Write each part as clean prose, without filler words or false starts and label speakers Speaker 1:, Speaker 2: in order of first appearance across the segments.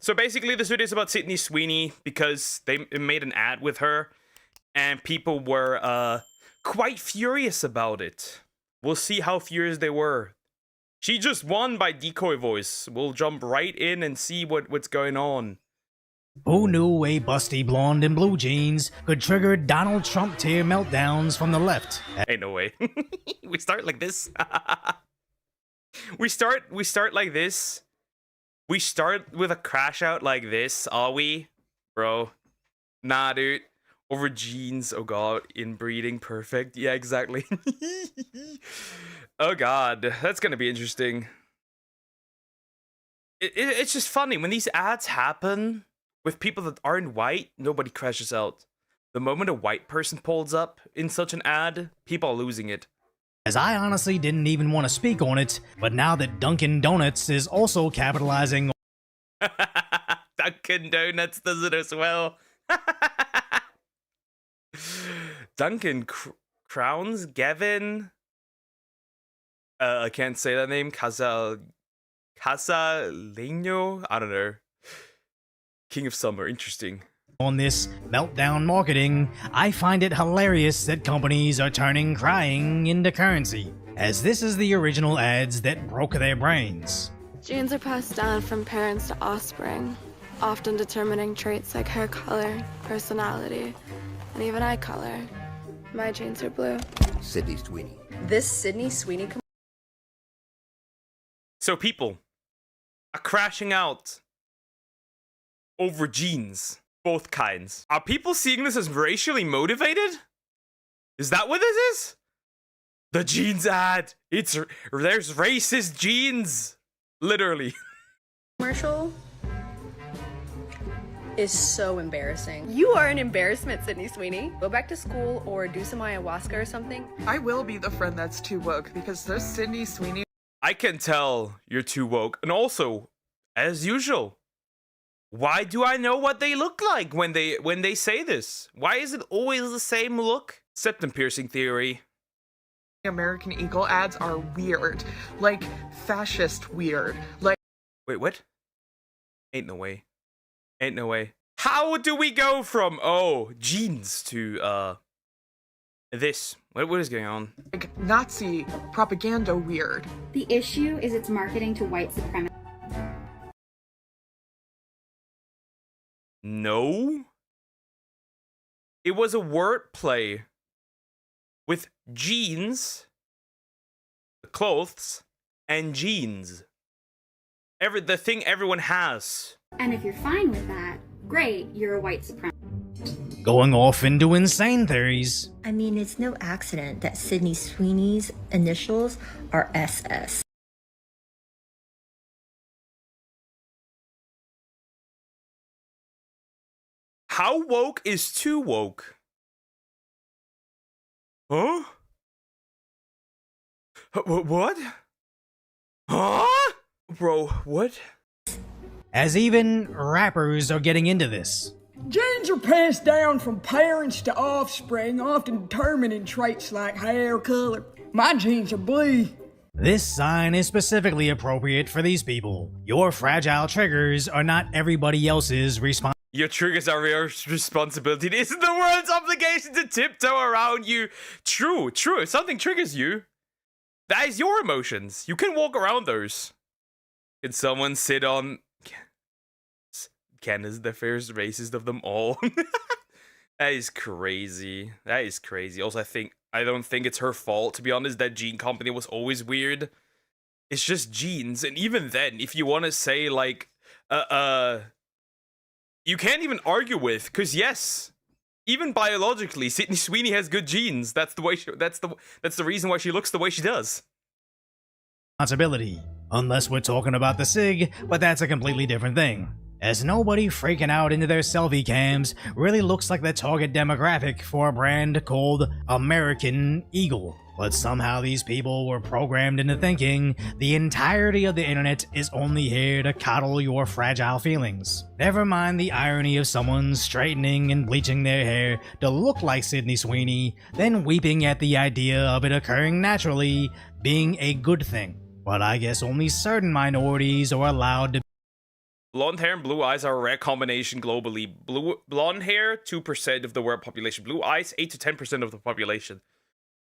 Speaker 1: So basically, this video is about Sydney Sweeney because they made an ad with her, and people were quite furious about it. We'll see how furious they were. She just won by Decoy Voice. We'll jump right in and see what's going on.
Speaker 2: Who knew a busty blonde in blue jeans could trigger Donald Trump tier meltdowns from the left?
Speaker 1: Ain't no way. We start like this. we start like this. We start with a crash out like this, are we? Bro. Nah, dude. Over jeans. Oh god. Inbreeding. Perfect. Yeah, exactly. Oh god. That's gonna be interesting. It's just funny. When these ads happen with people that aren't white, nobody crashes out. The moment a white person pulls up in such an ad, people are losing it.
Speaker 2: As I honestly didn't even want to speak on it, but now that Dunkin' Donuts is also capitalizing on
Speaker 1: Dunkin' Donuts does it as well. Dunkin' Crowns? Gavin? I can't say that name. Casaleño? I don't know. King of Summer, interesting.
Speaker 2: On this meltdown marketing, I find it hilarious that companies are turning crying into currency, as this is the original ads that broke their brains.
Speaker 3: Genes are passed down from parents to offspring, often determining traits like hair color, personality, and even eye color. My genes are blue.
Speaker 4: Sydney Sweeney.
Speaker 5: This Sydney Sweeney.
Speaker 1: So people are crashing out over jeans, both kinds. Are people seeing this as racially motivated? Is that what this is? The jeans ad. There's racist jeans. Literally.
Speaker 5: Commercial is so embarrassing. You are an embarrassment, Sydney Sweeney. Go back to school or do some ayahuasca or something.
Speaker 6: I will be the friend that's too woke because there's Sydney Sweeney.
Speaker 1: I can tell you're too woke. And also, as usual, why do I know what they look like when they say this? Why is it always the same look? Septum piercing theory.
Speaker 6: American Eagle ads are weird. Like, fascist weird. Like,
Speaker 1: wait, what? Ain't no way. Ain't no way. How do we go from, oh, jeans to, this? What is going on?
Speaker 6: like Nazi propaganda weird.
Speaker 7: The issue is it's marketing to white supremacy.
Speaker 1: No. It was a wordplay with jeans, clothes, and jeans. The thing everyone has.
Speaker 7: And if you're fine with that, great, you're a white supremacist.
Speaker 2: going off into insane theories.
Speaker 8: I mean, it's no accident that Sydney Sweeney's initials are SS.
Speaker 1: How woke is too woke? Huh? What? Huh? Bro, what?
Speaker 2: As even rappers are getting into this.
Speaker 9: Genes are passed down from parents to offspring, often determining traits like hair color. My genes are blue.
Speaker 2: This sign is specifically appropriate for these people. Your fragile triggers are not everybody else's responsibility.
Speaker 1: Your triggers are your responsibility. It isn't the world's obligation to tiptoe around you. True, true. If something triggers you, that is your emotions. You can walk around those. Can someone sit on... Canada's the first racist of them all. That is crazy. That is crazy. Also, I don't think it's her fault, to be honest. That jean company was always weird. It's just jeans. And even then, if you want to say, like, you can't even argue with, because yes, even biologically, Sydney Sweeney has good genes. That's the way that's the reason why she looks the way she does.
Speaker 2: Responsibility. Unless we're talking about the SIG, but that's a completely different thing. As nobody freaking out into their selfie cams really looks like the target demographic for a brand called American Eagle. But somehow these people were programmed into thinking the entirety of the internet is only here to coddle your fragile feelings. Never mind the irony of someone straightening and bleaching their hair to look like Sydney Sweeney, then weeping at the idea of it occurring naturally being a good thing. But I guess only certain minorities are allowed to
Speaker 1: Blonde hair and blue eyes are a rare combination globally. Blonde hair, 2% of the world population. Blue eyes, 8 to 10% of the population.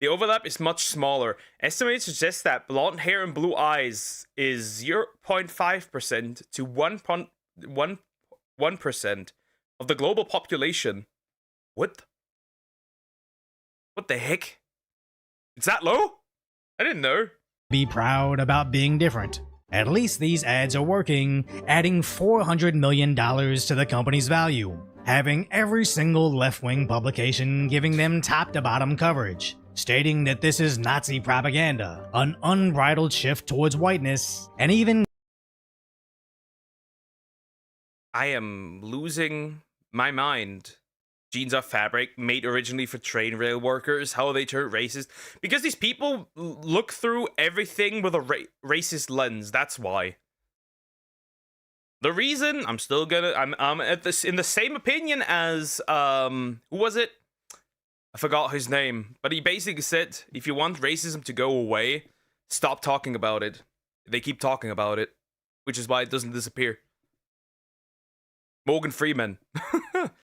Speaker 1: The overlap is much smaller. Estimates suggest that blonde hair and blue eyes is 0.5% to 1% of the global population. What the heck? It's that low? I didn't know.
Speaker 2: Be proud about being different. At least these ads are working, adding $400 million to the company's value, having every single left-wing publication giving them top-to-bottom coverage, stating that this is Nazi propaganda, an unbridled shift towards whiteness, and even
Speaker 1: I am losing my mind. Jeans are fabric made originally for train rail workers. How are they turned racist? Because these people look through everything with a racist lens. That's why. The reason I'm still gonna I'm at this in the same opinion as who was it? I forgot his name, but he basically said if you want racism to go away, stop talking about it. They keep talking about it, which is why it doesn't disappear. Morgan Freeman.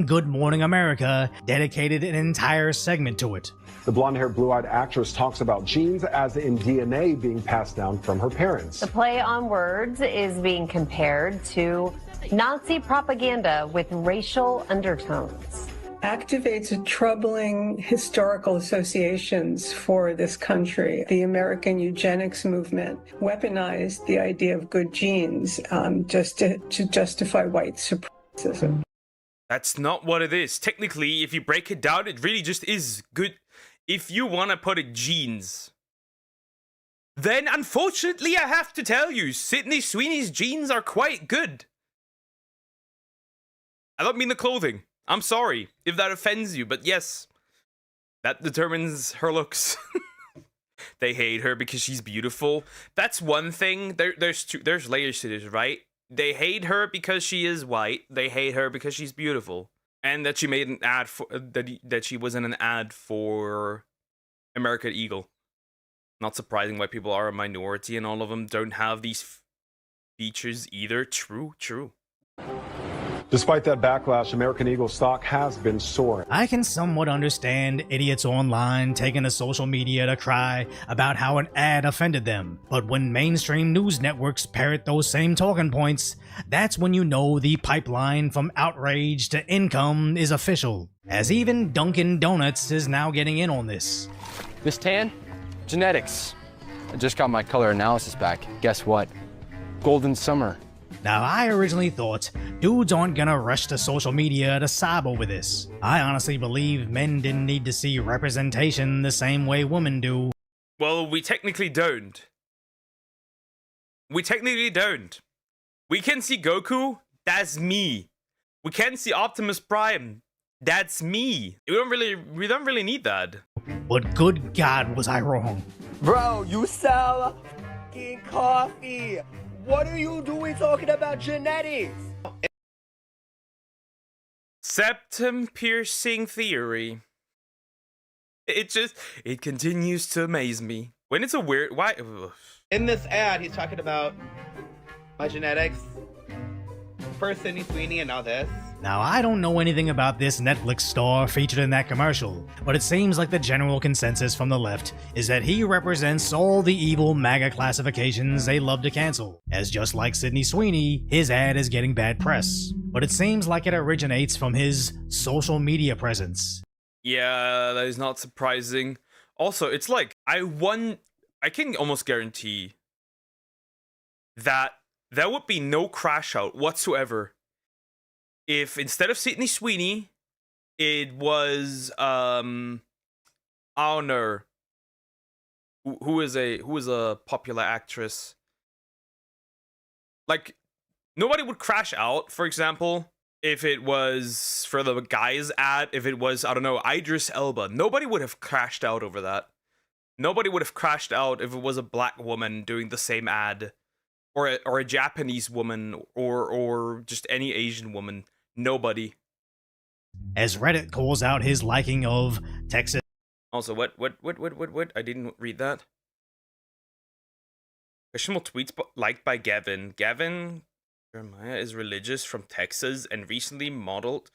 Speaker 2: Good Morning America dedicated an entire segment to it.
Speaker 4: The blonde-haired, blue-eyed actress talks about genes as in DNA being passed down from her parents.
Speaker 10: The play on words is being compared to Nazi propaganda with racial undertones.
Speaker 11: Activates troubling historical associations for this country. The American eugenics movement weaponized the idea of good genes just to justify white supremacism.
Speaker 1: That's not what it is. Technically, if you break it down, it really just is good. If you want to put it genes, then unfortunately I have to tell you, Sydney Sweeney's genes are quite good. I don't mean the clothing. I'm sorry if that offends you, but yes, that determines her looks. They hate her because she's beautiful. That's one thing. There's layers to this, right? They hate her because she is white. They hate her because she's beautiful, and that she made an ad for that she was in an ad for American Eagle. Not surprising why people are a minority and all of them don't have these features either. True.
Speaker 4: Despite that backlash, American Eagle stock has been soaring.
Speaker 2: I can somewhat understand idiots online taking to social media to cry about how an ad offended them, but when mainstream news networks parrot those same talking points, that's when you know the pipeline from outrage to income is official, as even Dunkin' Donuts is now getting in on this.
Speaker 12: Miss Tan, genetics. I just got my color analysis back. Guess what? Golden summer.
Speaker 2: Now, I originally thought dudes aren't gonna rush to social media to sob over this. I honestly believe men didn't need to see representation the same way women do.
Speaker 1: Well, we technically don't. We can see Goku, that's me. We can see Optimus Prime, that's me. We don't really need that.
Speaker 2: But good God, was I wrong.
Speaker 13: Bro, you sell fucking coffee. What are you doing talking about genetics?
Speaker 1: Septum piercing theory. It continues to amaze me. When it's a weird, why? Ugh.
Speaker 14: In this ad, he's talking about my genetics, first Sydney Sweeney, and now this.
Speaker 2: Now, I don't know anything about this Netflix star featured in that commercial, but it seems like the general consensus from the left is that he represents all the evil MAGA classifications they love to cancel, as just like Sydney Sweeney, his ad is getting bad press. But it seems like it originates from his social media presence.
Speaker 1: Yeah, that is not surprising. Also, it's like, I can almost guarantee that there would be no crash out whatsoever if instead of Sydney Sweeney, it was I don't know who is a popular actress. Like, nobody would crash out, for example, if it was for the guy's ad, if it was, I don't know, Idris Elba. Nobody would have crashed out over that. Nobody would have crashed out if it was a black woman doing the same ad, or a Japanese woman, or just any Asian woman. Nobody.
Speaker 2: As Reddit calls out his liking of Texas.
Speaker 1: Also, what? I didn't read that. Questionable tweets liked by Gavin. Gavin Jeremiah is religious from Texas and recently modeled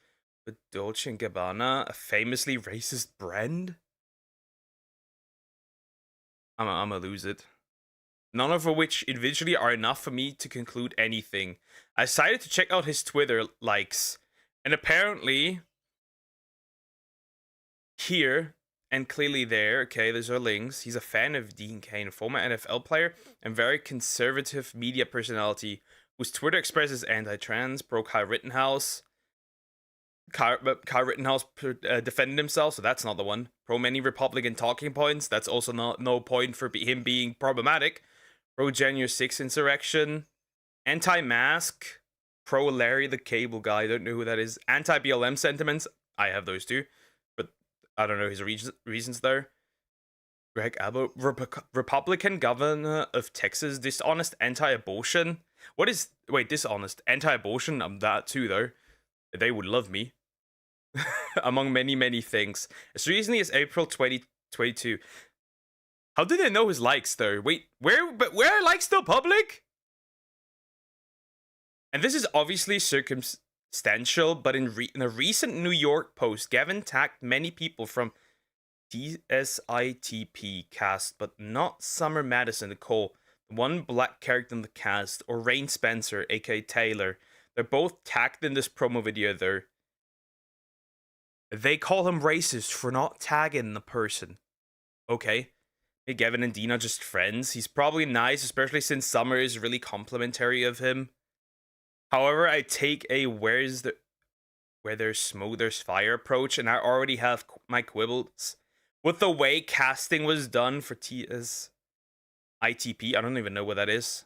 Speaker 1: with Dolce & Gabbana, a famously racist brand. I'm gonna lose it. None of which individually are enough for me to conclude anything. I decided to check out his Twitter likes, and apparently here and clearly there, okay, there's our links. He's a fan of Dean Cain, a former NFL player and very conservative media personality whose Twitter expresses anti-trans, pro Kyle Rittenhouse. Kyle Rittenhouse defended himself, so that's not the one. Pro many Republican talking points, that's also no point for him being problematic. Pro January 6th insurrection. Anti-mask. Pro Larry the Cable Guy, I don't know who that is. Anti-BLM sentiments, I have those too, but I don't know his reasons there. Greg Abbott, Republican governor of Texas, dishonest anti-abortion. What is, wait, dishonest anti-abortion? I'm that too though. They would love me. Among many things. As recently as April 2022. How do they know his likes though? Wait, where are likes still public? And this is obviously circumstantial, but in a recent New York post, Gavin tagged many people from DSITP cast, but not Summer Madison Nicole, the one black character in the cast, or Rain Spencer, aka Taylor. They're both tagged in this promo video there. They call him racist for not tagging the person. Okay. Hey, Gavin and Dean are just friends. He's probably nice, especially since Summer is really complimentary of him. However, I take a where there's smoke, there's fire approach, and I already have my quibbles with the way casting was done for TS ITP. I don't even know what that is.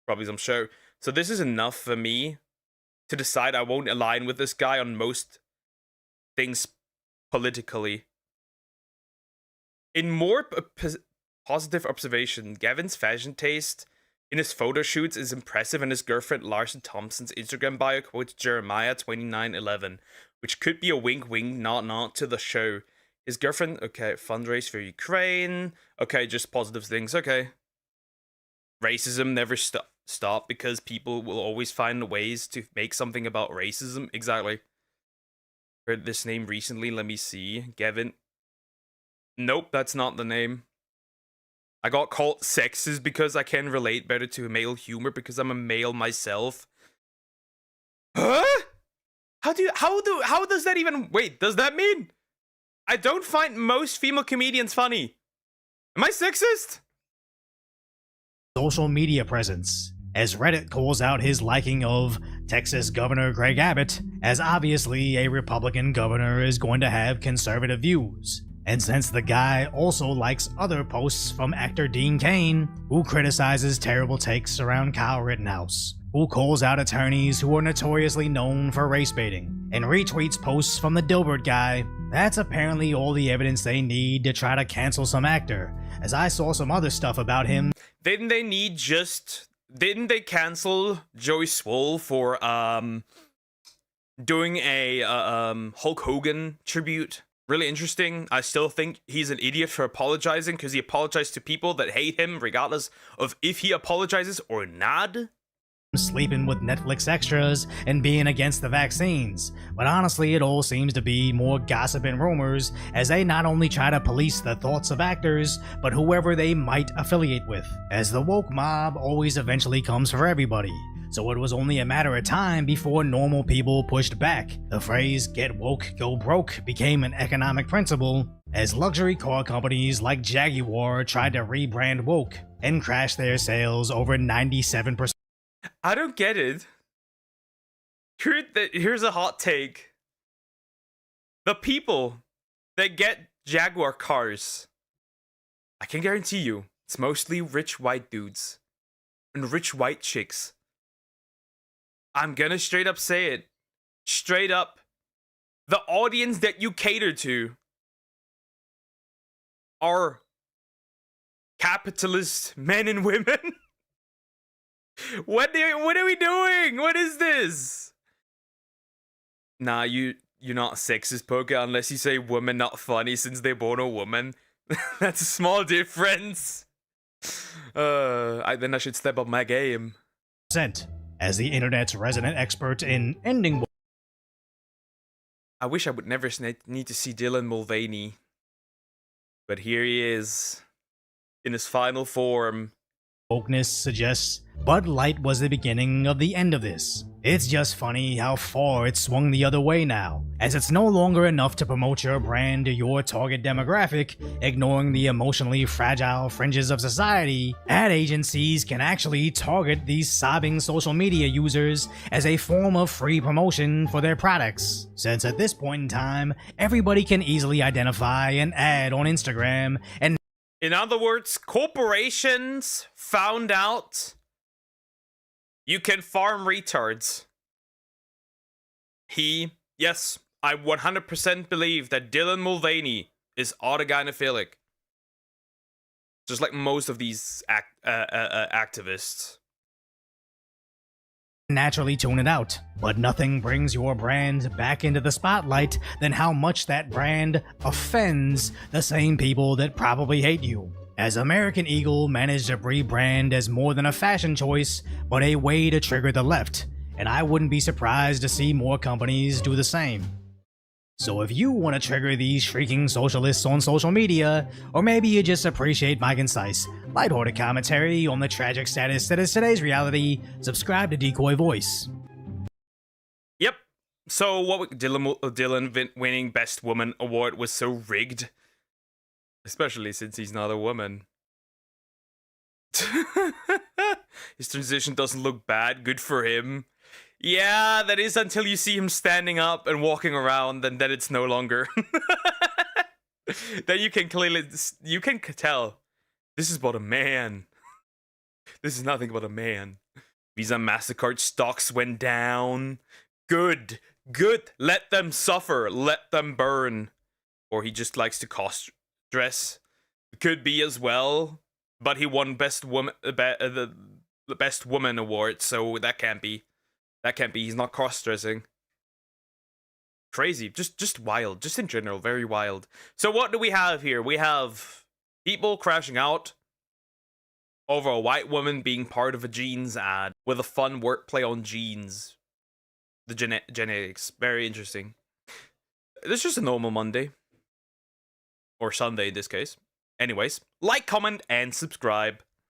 Speaker 1: Probably some show. So this is enough for me to decide I won't align with this guy on most things politically. In more positive observation, Gavin's fashion taste in his photo shoots is impressive, and his girlfriend Larson Thompson's Instagram bio quotes Jeremiah 29:11, which could be a wink not to the show. His girlfriend, okay, fundraise for Ukraine, okay, just positive things, okay. Racism never stop because people will always find ways to make something about racism. Exactly. Heard this name recently, let me see. Gavin. Nope, that's not the name. I got called sexist because I can relate better to male humor because I'm a male myself. Huh? How does that even, wait, does that mean I don't find most female comedians funny? Am I sexist?
Speaker 2: Social media presence, as Reddit calls out his liking of Texas Governor Greg Abbott, as obviously a Republican governor is going to have conservative views. And since the guy also likes other posts from actor Dean Cain, who criticizes terrible takes around Kyle Rittenhouse, who calls out attorneys who are notoriously known for race baiting, and retweets posts from the Dilbert guy, that's apparently all the evidence they need to try to cancel some actor, as I saw some other stuff about him.
Speaker 1: Didn't they cancel Joey Swoll for doing a Hulk Hogan tribute? Really interesting. I still think he's an idiot for apologizing because he apologized to people that hate him regardless of if he apologizes or not.
Speaker 2: Sleeping with Netflix extras and being against the vaccines, but honestly it all seems to be more gossip and rumors as they not only try to police the thoughts of actors, but whoever they might affiliate with, as the woke mob always eventually comes for everybody. So it was only a matter of time before normal people pushed back. The phrase "get woke, go broke" became an economic principle, as luxury car companies like Jaguar tried to rebrand woke and crash their sales over 97%.
Speaker 1: I don't get it. Here's a hot take. The people that get Jaguar cars, I can guarantee you, it's mostly rich white dudes and rich white chicks. I'm gonna straight up say it. Straight up. The audience that you cater to are capitalist men and women. What are we doing? What is this? Nah, you're not sexist, Poker, unless you say women not funny since they're born a woman. That's a small difference. Then I should step up my game.
Speaker 2: As the internet's resident expert in ending
Speaker 1: I wish I would never need to see Dylan Mulvaney. But here he is, in his final form.
Speaker 2: wokeness suggests Bud Light was the beginning of the end of this. It's just funny how far it's swung the other way now, as it's no longer enough to promote your brand to your target demographic, ignoring the emotionally fragile fringes of society. Ad agencies can actually target these sobbing social media users as a form of free promotion for their products, since at this point in time, everybody can easily identify an ad on Instagram and
Speaker 1: in other words, corporations found out you can farm retards. Yes, I 100% believe that Dylan Mulvaney is autogynephilic. Just like most of these activists.
Speaker 2: naturally tune it out, but nothing brings your brand back into the spotlight than how much that brand offends the same people that probably hate you. As American Eagle managed to rebrand as more than a fashion choice, but a way to trigger the left, and I wouldn't be surprised to see more companies do the same. So if you want to trigger these shrieking socialists on social media, or maybe you just appreciate my concise, lighthearted commentary on the tragic status that is today's reality, subscribe to Decoy Voice.
Speaker 1: Yep. So what Dylan winning Best Woman award was so rigged, especially since he's not a woman. His transition doesn't look bad. Good for him. Yeah, that is until you see him standing up and walking around, and then it's no longer. Then you can tell this is but a man. This is nothing but a man. Visa MasterCard stocks went down. Good. Let them suffer. Let them burn. Or he just likes to cost dress. Could be as well. But he won Best Woman, the Best Woman award, so that can't be. That can't be. He's not cross-dressing. Crazy. Just wild. Just in general, very wild. So what do we have here? We have people crashing out over a white woman being part of a jeans ad with a fun wordplay on jeans. The genetics. Very interesting. This is just a normal Monday. Or Sunday in this case. Anyways, like, comment, and subscribe.